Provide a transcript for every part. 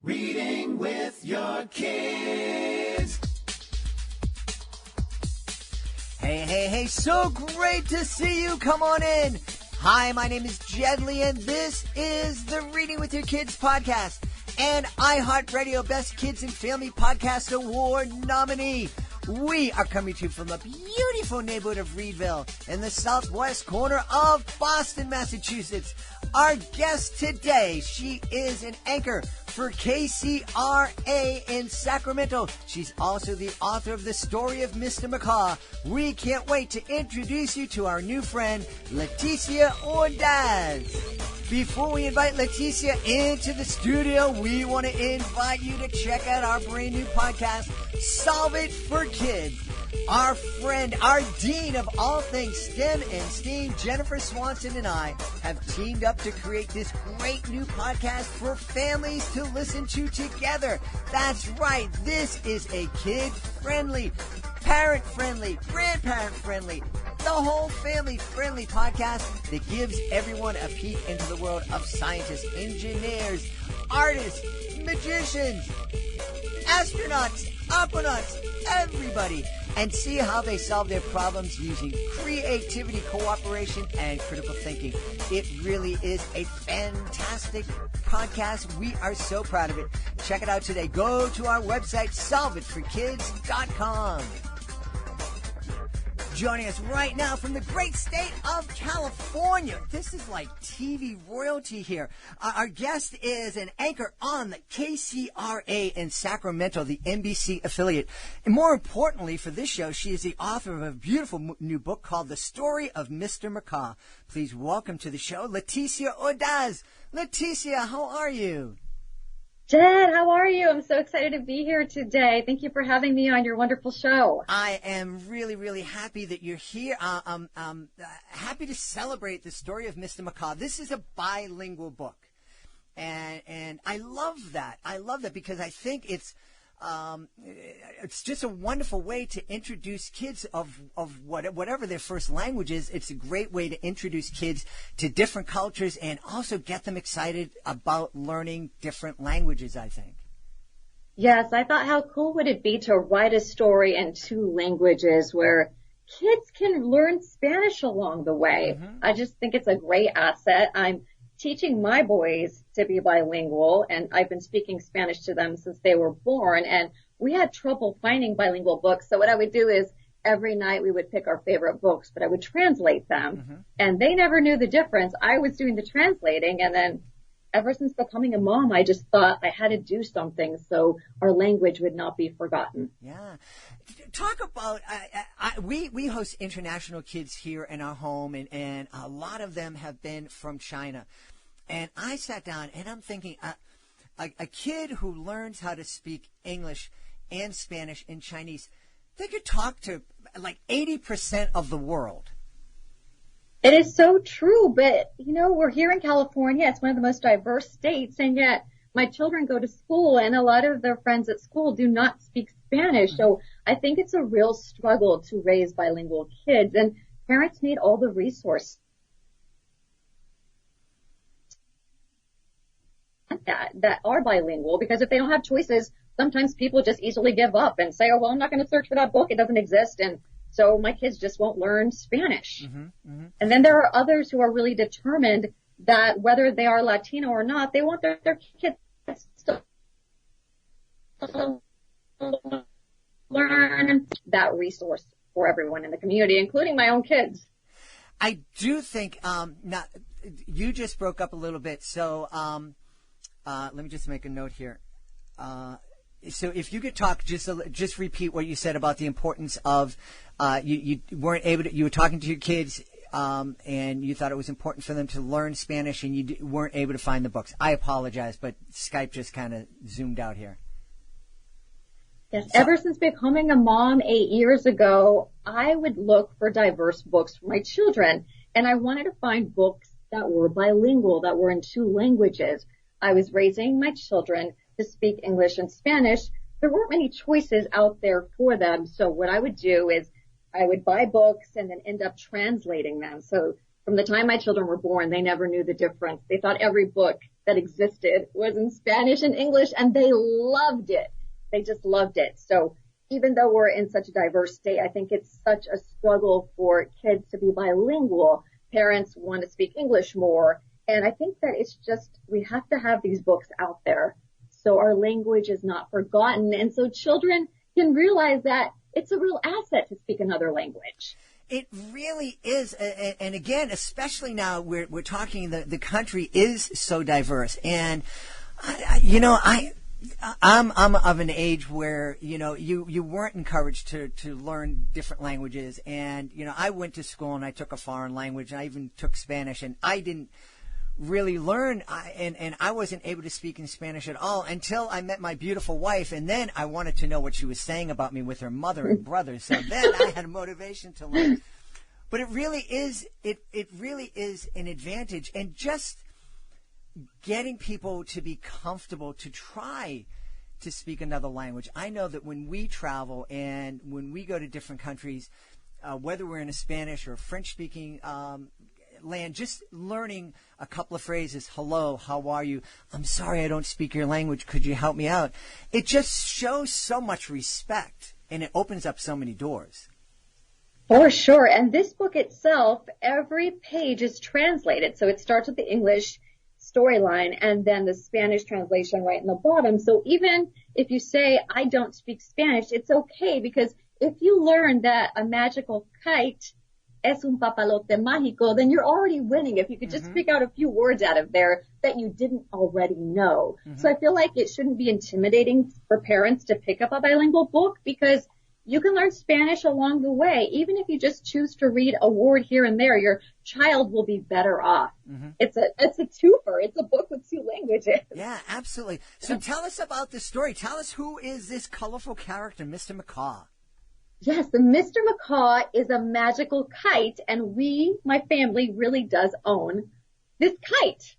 Reading with your kids. Hey, so great to see you. Come on in. Hi, my name is Jedley, and this is the Reading with Your Kids podcast and iHeartRadio Best Kids and Family Podcast Award nominee. We are coming to you from the beautiful neighborhood of Reedville in the southwest corner of Boston, Massachusetts. Our guest today, she is an anchor for KCRA in Sacramento. She's also the author of The Story of Mr. Macaw. We can't wait to introduce you to our new friend, Leticia Ordaz. Before we invite Leticia into the studio, we want to invite you to check out our brand new podcast, Solve It for Kids. Our friend, our dean of all things STEM and STEAM, Jennifer Swanson, and I have teamed up to create this great new podcast for families to listen to together. That's right. This is a kid-friendly, parent-friendly, grandparent-friendly, the whole family-friendly podcast that gives everyone a peek into the world of scientists, engineers, artists, magicians, astronauts, aquanauts, everybody, and see how they solve their problems using creativity, cooperation, and critical thinking. It really is a fantastic podcast. We are so proud of it. Check it out today. Go to our website, solveitforkids.com. Joining us right now from the great state of California. This is like TV royalty here. Our guest is an anchor on the KCRA in Sacramento, the NBC affiliate. And more importantly for this show, she is the author of a beautiful new book called The Story of Mr. Macaw. Please welcome to the show, Leticia Ordaz. Leticia, how are you? Jed, how are you? I'm so excited to be here today. Thank you for having me on your wonderful show. I am really, really happy that you're here. I'm happy to celebrate the story of Mr. Macaw. This is a bilingual book, and I love that. I love that because I think it's just a wonderful way to introduce kids of whatever their first language is. It's a great way to introduce kids to different cultures and also get them excited about learning different languages, I think. Yes, I thought how cool would it be to write a story in two languages where kids can learn Spanish along the way. Mm-hmm. I just think it's a great asset. I'm teaching my boys to be bilingual, and I've been speaking Spanish to them since they were born, and we had trouble finding bilingual books. So what I would do is every night we would pick our favorite books, but I would translate them, mm-hmm. and they never knew the difference. I was doing the translating, and then ever since becoming a mom, I just thought I had to do something so our language would not be forgotten. Yeah. Talk about, we host international kids here in our home, and a lot of them have been from China. And I sat down, and I'm thinking, a kid who learns how to speak English and Spanish and Chinese, they could talk to like 80% of the world. It is so true, but, you know, we're here in California. It's one of the most diverse states, and yet my children go to school, and a lot of their friends at school do not speak Spanish. So I think it's a real struggle to raise bilingual kids, and parents need all the resources that are bilingual, because if they don't have choices, sometimes people just easily give up and say, oh, well, I'm not going to search for that book. It doesn't exist. And so my kids just won't learn Spanish. Mm-hmm, mm-hmm. And then there are others who are really determined that whether they are Latino or not, they want their kids to learn that resource for everyone in the community, including my own kids. I do think you just broke up a little bit, so let me just make a note here. So if you could talk, just repeat what you said about the importance of you weren't able to. You were talking to your kids, and you thought it was important for them to learn Spanish, and you weren't able to find the books. I apologize, but Skype just kind of zoomed out here. Yes, ever since becoming a mom 8 years ago, I would look for diverse books for my children, and I wanted to find books that were bilingual, that were in two languages. I was raising my children to speak English and Spanish. There weren't many choices out there for them, so what I would do is I would buy books and then end up translating them. So from the time my children were born, they never knew the difference. They thought every book that existed was in Spanish and English, and they loved it. They just loved it. So even though we're in such a diverse state, I think it's such a struggle for kids to be bilingual. Parents want to speak English more. And I think that it's just, we have to have these books out there so our language is not forgotten. And so children can realize that it's a real asset to speak another language. It really is. And again, especially now we're talking, the country is so diverse. And, I'm of an age where, you weren't encouraged to learn different languages. And, I went to school and I took a foreign language. I even took Spanish, and I didn't really learn, and I wasn't able to speak in Spanish at all until I met my beautiful wife, and then I wanted to know what she was saying about me with her mother and brothers. So then I had a motivation to learn. But it really is an advantage, and just getting people to be comfortable to try to speak another language. I know that when we travel and when we go to different countries, whether we're in a Spanish or French-speaking land, just learning a couple of phrases, hello, how are you? I'm sorry I don't speak your language. Could you help me out? It just shows so much respect, and it opens up so many doors. For sure. And this book itself, every page is translated. So it starts with the English storyline and then the Spanish translation right in the bottom. So even if you say, I don't speak Spanish, it's okay, because if you learn that a magical kite es un papalote mágico, then you're already winning if you could just pick out a few words out of there that you didn't already know. So I feel like it shouldn't be intimidating for parents to pick up a bilingual book, because you can learn Spanish along the way. Even if you just choose to read a word here and there, your child will be better off. It's a twofer. It's a book with two languages. Yeah, absolutely. So tell us about the story. Tell us, who is this colorful character, Mr. Macaw? Yes, the Mr. Macaw is a magical kite, and my family really does own this kite.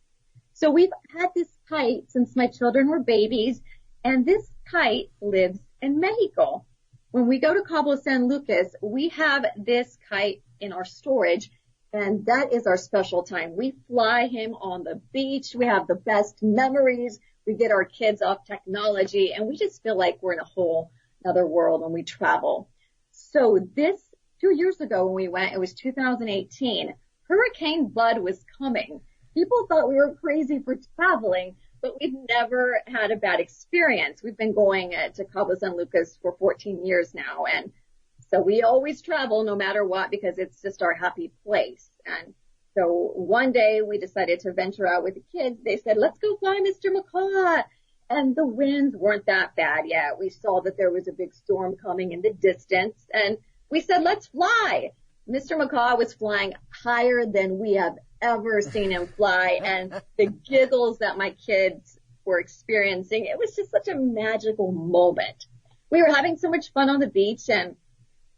So we've had this kite since my children were babies, and this kite lives in Mexico. When we go to Cabo San Lucas, we have this kite in our storage, and that is our special time. We fly him on the beach. We have the best memories. We get our kids off technology, and we just feel like we're in a whole other world when we travel. So 2 years ago when we went, it was 2018, Hurricane Bud was coming. People thought we were crazy for traveling, but we've never had a bad experience. We've been going to Cabo San Lucas for 14 years now, and so we always travel no matter what, because it's just our happy place. And so one day we decided to venture out with the kids. They said, let's go fly Mr. Macaw. And the winds weren't that bad yet. We saw that there was a big storm coming in the distance, and we said, let's fly. Mr. Macaw was flying higher than we have ever seen him fly, and the giggles that my kids were experiencing, it was just such a magical moment. We were having so much fun on the beach, and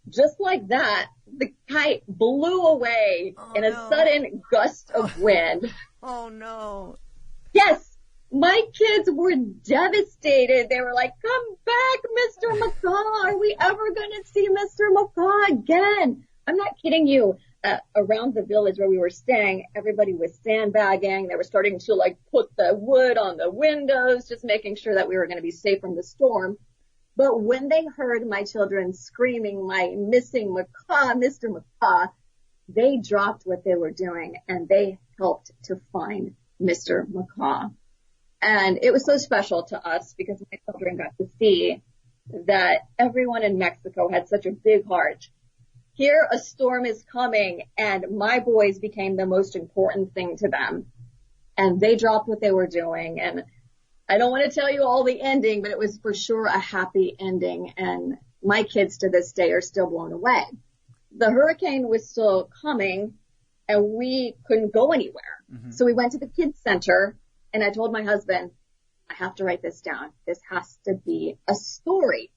just like that, the kite blew away in a sudden gust of wind. Oh, no. Yes. My kids were devastated. They were like, come back, Mr. Macaw. Are we ever going to see Mr. Macaw again? I'm not kidding you. Around the village where we were staying, everybody was sandbagging. They were starting to put the wood on the windows, just making sure that we were going to be safe from the storm. But when they heard my children screaming, my missing macaw, Mr. Macaw, they dropped what they were doing and they helped to find Mr. Macaw. And it was so special to us because my children got to see that everyone in Mexico had such a big heart. Here, a storm is coming, and my boys became the most important thing to them. And they dropped what they were doing. And I don't want to tell you all the ending, but it was for sure a happy ending. And my kids to this day are still blown away. The hurricane was still coming, and we couldn't go anywhere. So we went to the kids center. And I told my husband, I have to write this down. This has to be a story.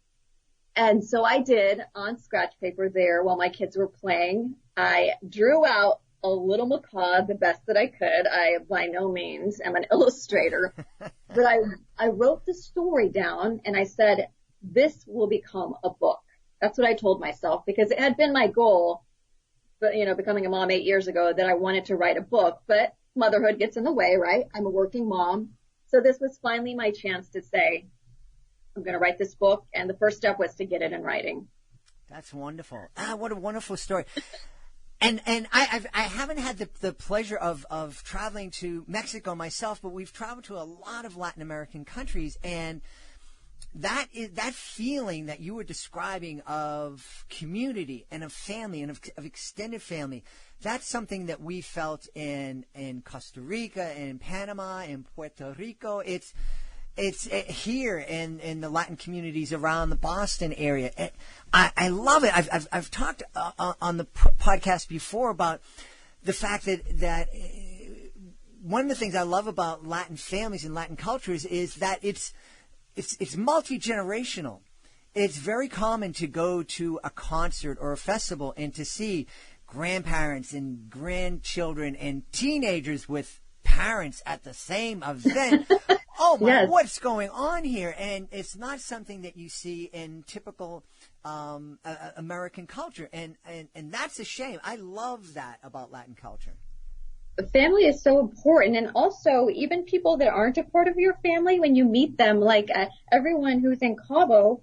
And so I did on scratch paper there while my kids were playing. I drew out a little macaw the best that I could. I by no means am an illustrator, but I wrote the story down and I said, this will become a book. That's what I told myself, because it had been my goal, but becoming a mom 8 years ago, that I wanted to write a book, but motherhood gets in the way, right? I'm a working mom. So this was finally my chance to say, I'm going to write this book. And the first step was to get it in writing. That's wonderful. What a wonderful story. And I haven't had the pleasure of traveling to Mexico myself, but we've traveled to a lot of Latin American countries, and that feeling that you were describing of community and of family and of extended family, that's something that we felt in Costa Rica, in Panama, in Puerto Rico. It's here in the Latin communities around the Boston area. I love it. I've talked on the podcast before about the fact that one of the things I love about Latin families and Latin cultures is that it's multi-generational. It's very common to go to a concert or a festival and to see grandparents and grandchildren and teenagers with parents at the same event. Oh my, Yes. What's going on here? And it's not something that you see in typical American culture. And that's a shame. I love that about Latin culture. Family is so important. And also, even people that aren't a part of your family, when you meet them, like everyone who's in Cabo,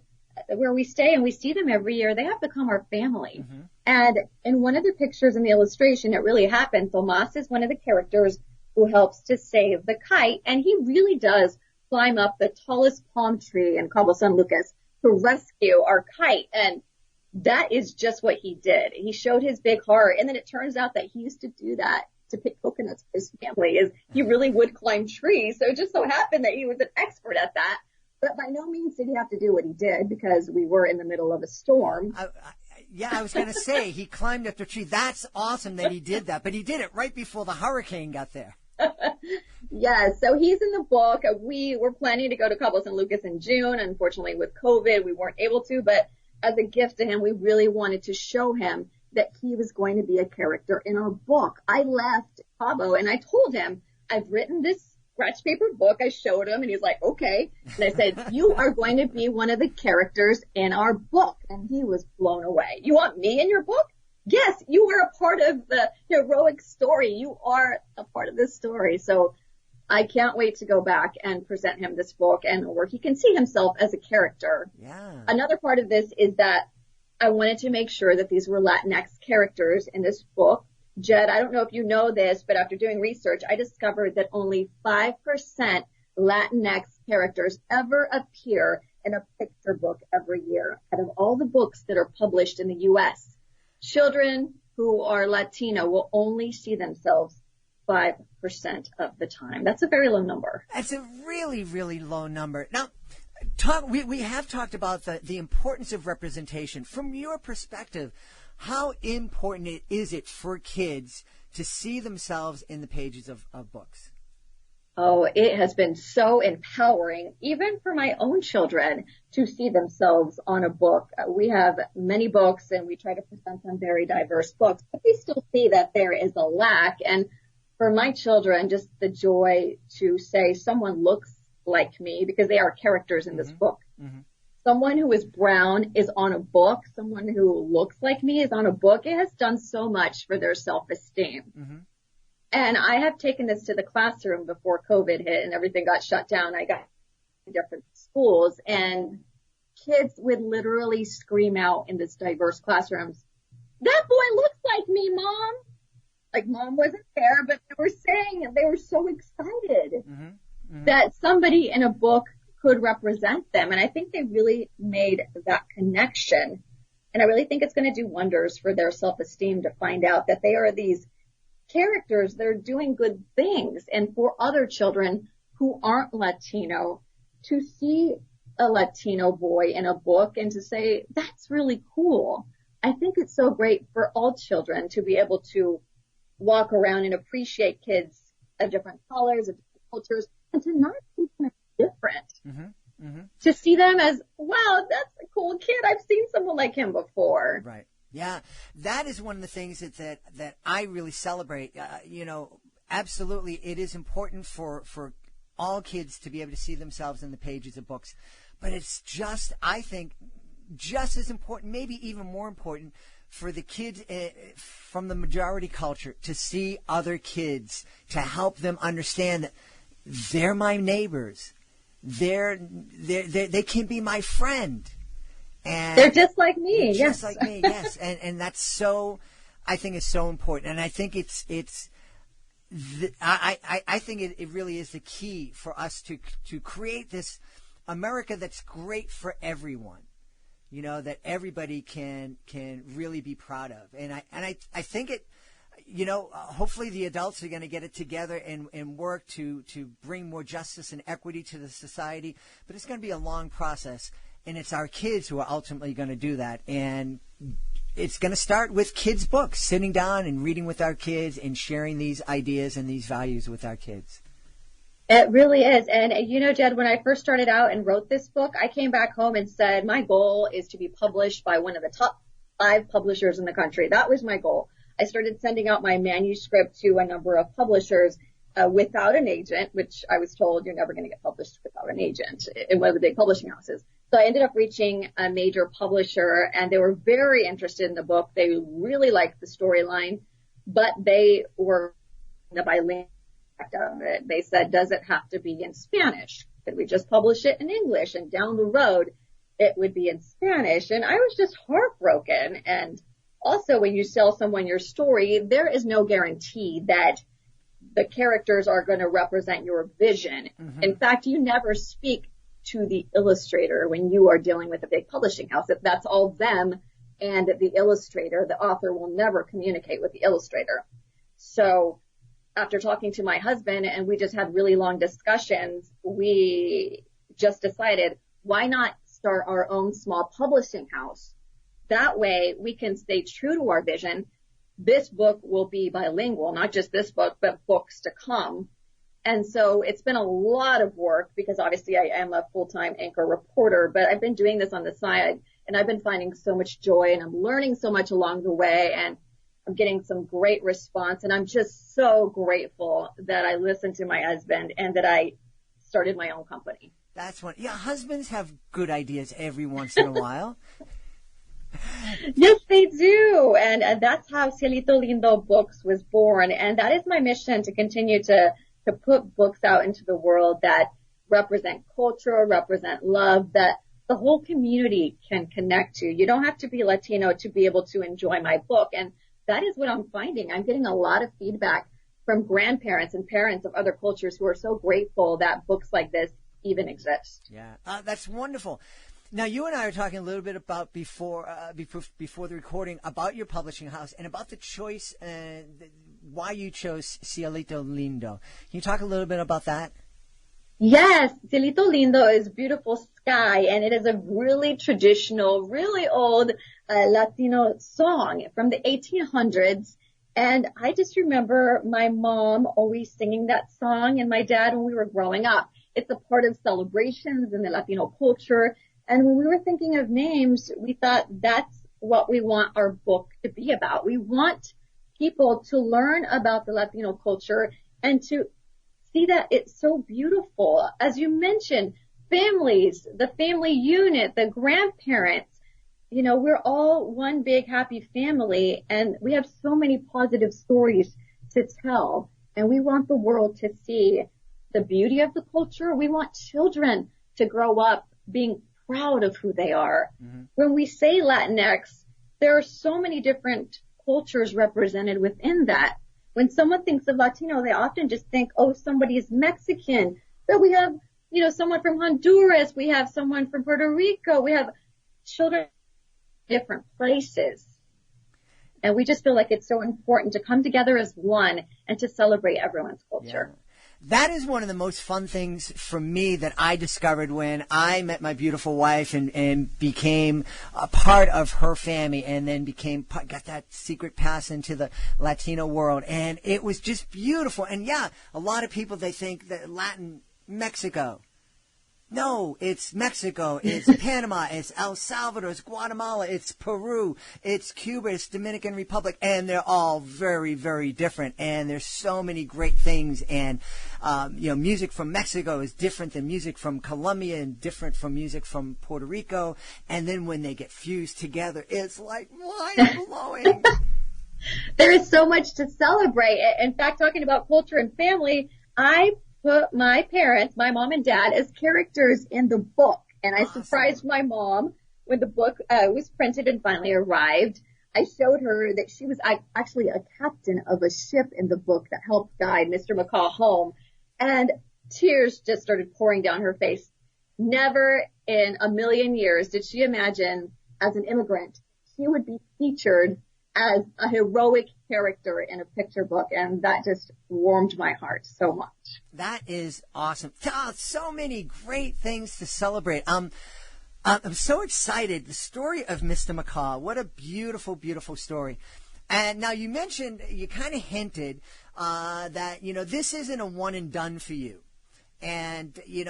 where we stay and we see them every year, they have become our family. Mm-hmm. And in one of the pictures in the illustration, it really happened. Tomas is one of the characters who helps to save the kite. And he really does climb up the tallest palm tree in Cabo San Lucas to rescue our kite. And that is just what he did. He showed his big heart. And then it turns out that he used to do that to pick coconuts for his family. Is he really would climb trees. So it just so happened that he was an expert at that. But by no means did he have to do what he did, because we were in the middle of a storm. I was going to say, he climbed up the tree. That's awesome that he did that. But he did it right before the hurricane got there. Yes, so he's in the book. We were planning to go to Cabo San Lucas in June. Unfortunately, with COVID, we weren't able to. But as a gift to him, we really wanted to show him that he was going to be a character in our book. I left Cabo and I told him, I've written this scratch paper book. I showed him and he's like, okay. And I said, you are going to be one of the characters in our book. And he was blown away. You want me in your book? Yes, you are a part of the heroic story. You are a part of this story. So I can't wait to go back and present him this book, and where he can see himself as a character. Yeah. Another part of this is that I wanted to make sure that these were Latinx characters in this book. Jed, I don't know if you know this, but after doing research, I discovered that only 5% Latinx characters ever appear in a picture book every year. Out of all the books that are published in the U.S., children who are Latino will only see themselves 5% of the time. That's a very low number. That's a really, really low number. Now, we have talked about the importance of representation. From your perspective, how important is it for kids to see themselves in the pages of books? Oh, it has been so empowering, even for my own children, to see themselves on a book. We have many books and we try to present them very diverse books, but they still see that there is a lack. And for my children, just the joy to say someone looks like me, because they are characters in this book. Mm-hmm. Someone who is brown is on a book. Someone who looks like me is on a book. It has done so much for their self-esteem. Mm-hmm. And I have taken this to the classroom before COVID hit and everything got shut down. I got different schools, and kids would literally scream out in this diverse classrooms, "That boy looks like me, Mom." Like, Mom wasn't there, but they were saying, they were so excited that somebody in a book could represent them. And I think they really made that connection. And I really think it's going to do wonders for their self-esteem to find out that they are these characters that are doing good things. And for other children who aren't Latino, to see a Latino boy in a book and to say, that's really cool. I think it's so great for all children to be able to walk around and appreciate kids of different colors, of different cultures, and to not see them as different. Mm-hmm. Mm-hmm. To see them as, wow, that's a cool kid. I've seen someone like him before. Right. Yeah, that is one of the things that I really celebrate. Absolutely, it is important for all kids to be able to see themselves in the pages of books. But it's just, I think, just as important, maybe even more important, for the kids from the majority culture to see other kids, to help them understand that they're my neighbors. They can be my friend. And they're just like me. Just like me, yes. And that's so, I think it's so important. And I think I think it really is the key for us to create this America that's great for everyone. That everybody can really be proud of. And I think it, hopefully the adults are going to get it together and work to bring more justice and equity to the society. But it's going to be a long process, and it's our kids who are ultimately going to do that. And it's going to start with kids' books, sitting down and reading with our kids and sharing these ideas and these values with our kids. It really is. And Jed, when I first started out and wrote this book, I came back home and said, my goal is to be published by one of the top 5 publishers in the country. That was my goal. I started sending out my manuscript to a number of publishers without an agent, which I was told you're never going to get published without an agent in one of the big publishing houses. So I ended up reaching a major publisher, and they were very interested in the book. They really liked the storyline, but they were the bilingual aspect of it. They said, does it have to be in Spanish? Could we just publish it in English? And down the road, it would be in Spanish. And I was just heartbroken. And also, when you tell someone your story, there is no guarantee that the characters are going to represent your vision. Mm-hmm. In fact, you never speak to the illustrator when you are dealing with a big publishing house. If that's all them and the illustrator, the author will never communicate with the illustrator. So after talking to my husband, and we just had really long discussions, we just decided, why not start our own small publishing house? That way we can stay true to our vision. This book will be bilingual, not just this book, but books to come. And so it's been a lot of work because obviously I am a full-time anchor reporter, but I've been doing this on the side, and I've been finding so much joy, and I'm learning so much along the way, and I'm getting some great response. And I'm just so grateful that I listened to my husband and that I started my own company. That's one. Yeah, husbands have good ideas every once in a while. Yes, they do. And that's how Cielito Lindo Books was born. And that is my mission, to continue to put books out into the world that represent culture, represent love, that the whole community can connect to. You don't have to be Latino to be able to enjoy my book. And that is what I'm finding. I'm getting a lot of feedback from grandparents and parents of other cultures who are so grateful that books like this even exist. Yeah, that's wonderful. Now, you and I are talking a little bit about before the recording about your publishing house and about the choice and why you chose Cielito Lindo. Can you talk a little bit about that? Yes, Cielito Lindo is beautiful sky, and it is a really traditional, really old Latino song from the 1800s. And I just remember my mom always singing that song, and my dad when we were growing up. It's a part of celebrations in the Latino culture. And when we were thinking of names, we thought that's what we want our book to be about. We want people to learn about the Latino culture and to see that it's so beautiful. As you mentioned, families, the family unit, the grandparents, we're all one big happy family, and we have so many positive stories to tell. And we want the world to see the beauty of the culture. We want children to grow up being proud of who they are. Mm-hmm. When we say Latinx, there are so many different cultures represented within that. When someone thinks of Latino, they often just think, oh, somebody is Mexican. But we have, someone from Honduras. We have someone from Puerto Rico. We have children from different places. And we just feel like it's so important to come together as one and to celebrate everyone's culture. Yeah. That is one of the most fun things for me that I discovered when I met my beautiful wife and became a part of her family, and then got that secret pass into the Latino world. And it was just beautiful. And yeah, a lot of people, they think that Latin Mexico. No, it's Mexico, it's Panama, it's El Salvador, it's Guatemala, it's Peru, it's Cuba, it's Dominican Republic, and they're all very, very different. And there's so many great things. And, music from Mexico is different than music from Colombia and different from music from Puerto Rico. And then when they get fused together, it's like mind-blowing. There is so much to celebrate. In fact, talking about culture and family, I put my parents, my mom and dad, as characters in the book. And I surprised my mom when the book was printed and finally arrived. I showed her that she was actually a captain of a ship in the book that helped guide Mr. Macaw home. And tears just started pouring down her face. Never in a million years did she imagine, as an immigrant, she would be featured as a heroic character in a picture book, and that just warmed my heart so much. That is awesome. So many great things to celebrate. I'm so excited. The story of Mr. Macaw, what a beautiful, beautiful story. And now you mentioned, you kind of hinted that, this isn't a one and done for you. And, you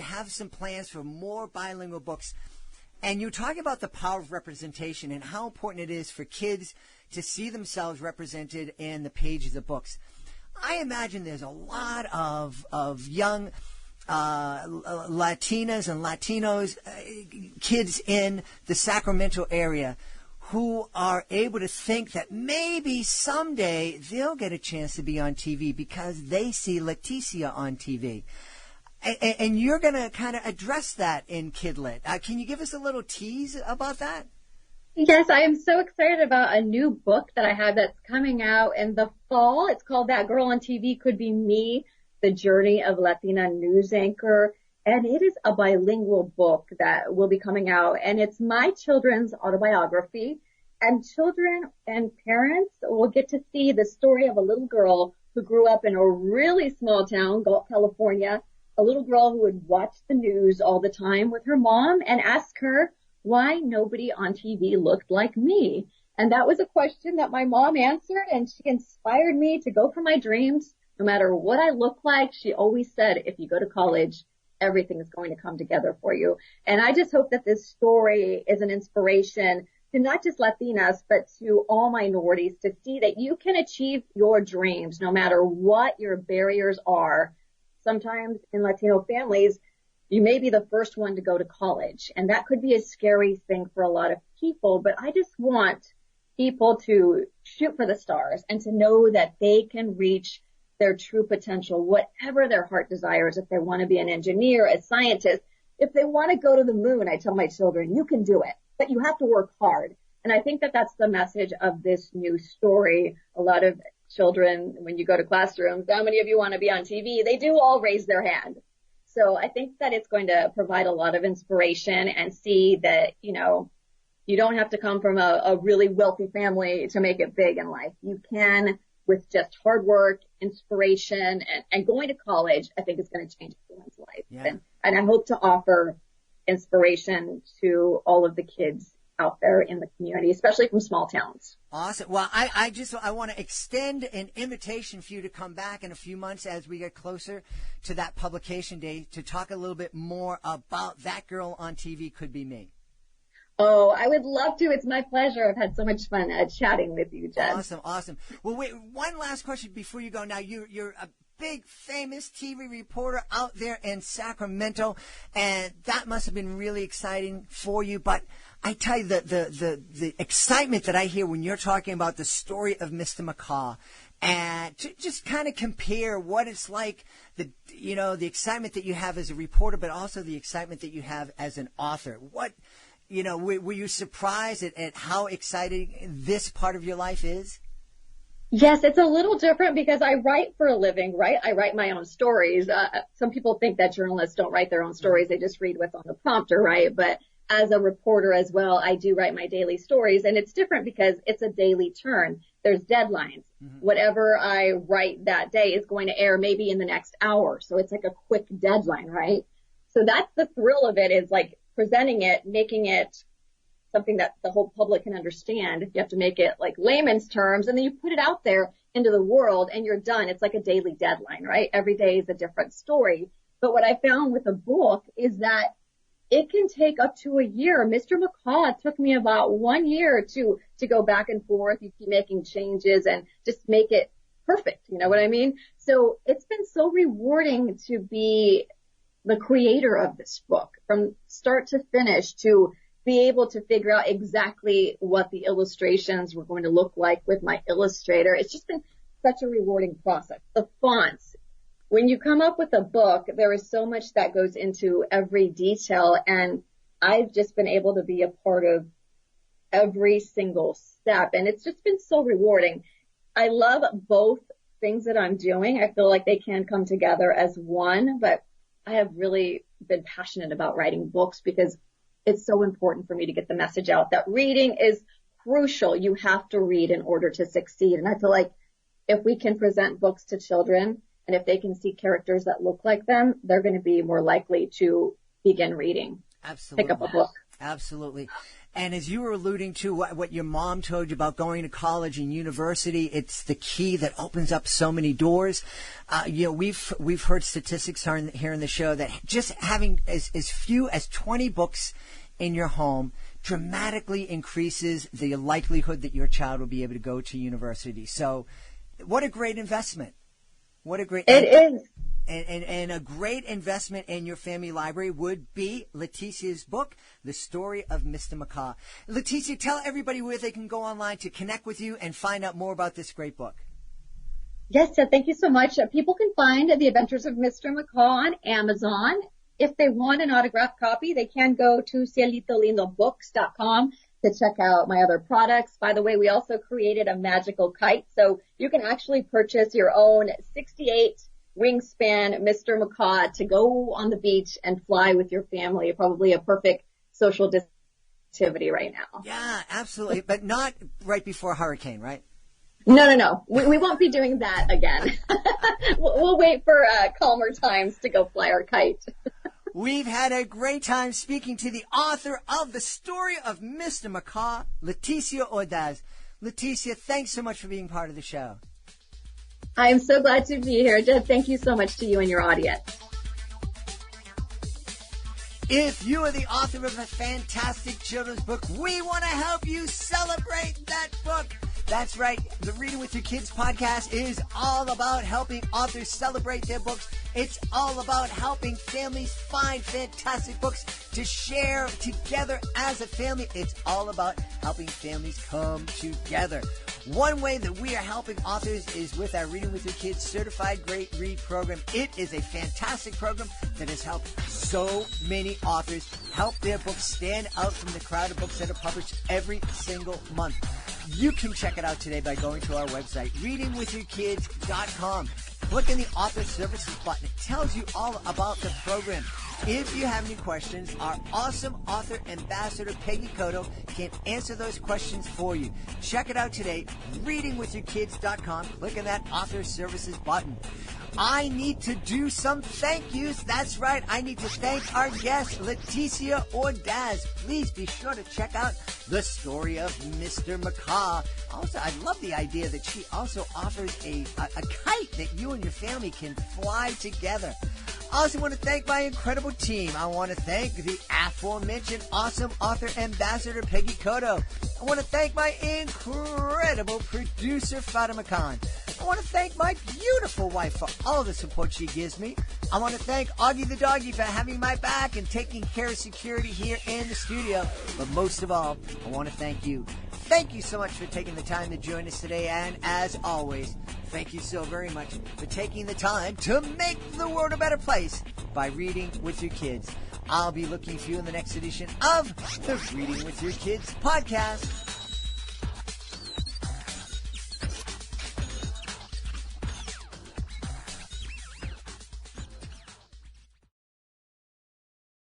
have some plans for more bilingual books. And you're talking about the power of representation and how important it is for kids to see themselves represented in the pages of books. I imagine there's a lot of young Latinas and Latinos, kids in the Sacramento area who are able to think that maybe someday they'll get a chance to be on TV because they see Leticia on TV. And you're going to kind of address that in Kidlit. Can you give us a little tease about that? Yes, I am so excited about a new book that I have that's coming out in the fall. It's called That Girl on TV Could Be Me, The Journey of Latina News Anchor. And it is a bilingual book that will be coming out. And it's my children's autobiography. And children and parents will get to see the story of a little girl who grew up in a really small town, Galt, California. A little girl who would watch the news all the time with her mom and ask her why nobody on TV looked like me. And that was a question that my mom answered, and she inspired me to go for my dreams. No matter what I look like, she always said, if you go to college, everything is going to come together for you. And I just hope that this story is an inspiration to not just Latinas, but to all minorities to see that you can achieve your dreams no matter what your barriers are. Sometimes in Latino families, you may be the first one to go to college, and that could be a scary thing for a lot of people, but I just want people to shoot for the stars and to know that they can reach their true potential, whatever their heart desires. If they want to be an engineer, a scientist, if they want to go to the moon, I tell my children, you can do it, but you have to work hard. And I think that that's the message of this new story. A lot of children, when you go to classrooms, how many of you want to be on TV? They do all raise their hand. So I think that it's going to provide a lot of inspiration and see that, you don't have to come from a really wealthy family to make it big in life. You can, with just hard work, inspiration, and going to college, I think it's going to change everyone's life. Yeah. And I hope to offer inspiration to all of the kids out there in the community, especially from small towns. Awesome. Well, I want to extend an invitation for you to come back in a few months as we get closer to that publication day to talk a little bit more about That Girl on TV Could Be Me. Oh, I would love to. It's my pleasure. I've had so much fun chatting with you, Jen. Awesome. Well, wait, one last question before you go. Now, you're a big, famous TV reporter out there in Sacramento, and that must have been really exciting for you. But I tell you, the excitement that I hear when you're talking about the story of Mr. Macaw, and to just kind of compare what it's like, the excitement that you have as a reporter, but also the excitement that you have as an author. Were you surprised at how exciting this part of your life is? Yes, it's a little different because I write for a living, right? I write my own stories. Some people think that journalists don't write their own stories. They just read what's on the prompter, right? But as a reporter as well, I do write my daily stories, and it's different because it's a daily turn. There's deadlines. Mm-hmm. Whatever I write that day is going to air maybe in the next hour. So it's like a quick deadline, right? So that's the thrill of it, is like presenting it, making it something that the whole public can understand. You have to make it like layman's terms, and then you put it out there into the world and you're done. It's like a daily deadline, right? Every day is a different story. But what I found with a book is that it can take up to a year. Mr. Macaw, it took me about 1 year to go back and forth. You keep making changes and just make it perfect. You know what I mean? So it's been so rewarding to be the creator of this book from start to finish, to be able to figure out exactly what the illustrations were going to look like with my illustrator. It's just been such a rewarding process. The fonts. When you come up with a book, there is so much that goes into every detail, and I've just been able to be a part of every single step, and it's just been so rewarding. I love both things that I'm doing. I feel like they can come together as one, but I have really been passionate about writing books because it's so important for me to get the message out that reading is crucial. You have to read in order to succeed, and I feel like if we can present books to children, and if they can see characters that look like them, they're going to be more likely to begin reading. Absolutely. Pick up a book. Absolutely. And as you were alluding to what your mom told you about going to college and university, it's the key that opens up so many doors. We've heard statistics here in the show that just having as few as 20 books in your home dramatically increases the likelihood that your child will be able to go to university. So what a great investment. It is. And a great investment in your family library would be Leticia's book, The Story of Mr. Macaw. Leticia, tell everybody where they can go online to connect with you and find out more about this great book. Yes, thank you so much. People can find The Adventures of Mr. Macaw on Amazon. If they want an autographed copy, they can go to cielitolindobooks.com to check out my other products. By the way, we also created a magical kite, so you can actually purchase your own 68 wingspan Mr. Macaw to go on the beach and fly with your family. Probably a perfect social activity right now. Yeah, absolutely, but not right before a hurricane, right? No. We won't be doing that again. We'll wait for calmer times to go fly our kite. We've had a great time speaking to the author of The Story of Mr. Macaw, Leticia Ordaz. Leticia, thanks so much for being part of the show. I am so glad to be here, Jed. Thank you so much to you and your audience. If you are the author of a fantastic children's book, we want to help you celebrate that book. That's right. The Reading with Your Kids podcast is all about helping authors celebrate their books. It's all about helping families find fantastic books to share together as a family. It's all about helping families come together. One way that we are helping authors is with our Reading with Your Kids Certified Great Read program. It is a fantastic program that has helped so many authors help their books stand out from the crowd of books that are published every single month. You can check it out today by going to our website, readingwithyourkids.com. Click on the Author Services button. It tells you all about the program. If you have any questions, our awesome author ambassador, Peggy Cotto, can answer those questions for you. Check it out today, readingwithyourkids.com. Click on that Author Services button. I need to do some thank yous. That's right. I need to thank our guest, Leticia Ordaz. Please be sure to check out The Story of Mr. Macaw. Also, I love the idea that she also offers a kite that you and your family can fly together. I also want to thank my incredible team. I want to thank the aforementioned awesome author ambassador, Peggy Cotto. I want to thank my incredible producer, Fatima Khan. I want to thank my beautiful wife for all the support she gives me. I want to thank Augie the doggy for having my back and taking care of security here in the studio. But most of all, I want to thank you. Thank you so much for taking the time to join us today. And as always, thank you so very much for taking the time to make the world a better place by reading with your kids. I'll be looking for you in the next edition of the Reading with Your Kids podcast.